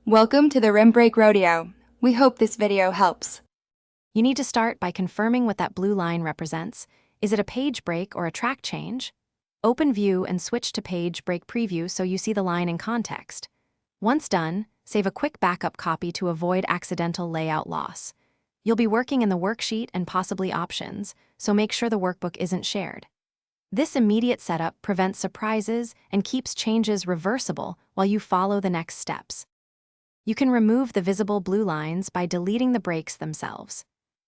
Welcome to the Rim Break Rodeo. We hope this video helps. You need to start by confirming what that blue line represents. Is it a page break or a track change? Open View and switch to Page Break Preview so you see the line in context. Once done, save a quick backup copy to avoid accidental layout loss. You'll be working in the worksheet and possibly options, so make sure the workbook isn't shared. This immediate setup prevents surprises and keeps changes reversible while you follow the next steps. You can remove the visible blue lines by deleting the breaks themselves.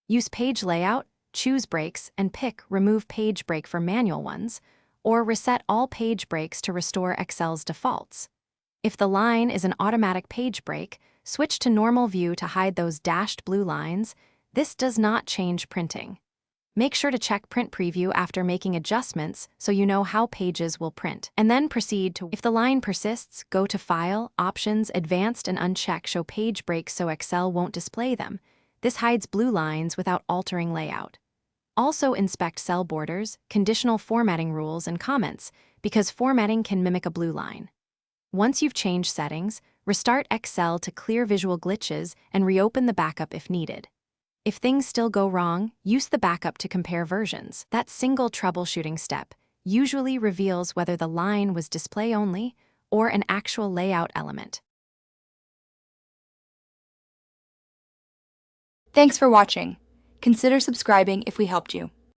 Use Page Layout, choose Breaks, and pick Remove Page Break for manual ones, or reset all page breaks to restore Excel's defaults. If the line is an automatic page break, switch to Normal View to hide those dashed blue lines. This does not change printing. Make sure to check Print Preview after making adjustments so you know how pages will print, and then proceed to. If the line persists, go to File, Options, Advanced, and uncheck Show Page Breaks so Excel won't display them. This hides blue lines without altering layout. Also inspect cell borders, conditional formatting rules, and comments, because formatting can mimic a blue line. Once you've changed settings, restart Excel to clear visual glitches and reopen the backup if needed. If things still go wrong, use the backup to compare versions. That single troubleshooting step usually reveals whether the line was display only or an actual layout element. Thanks for watching. Consider subscribing if we helped you.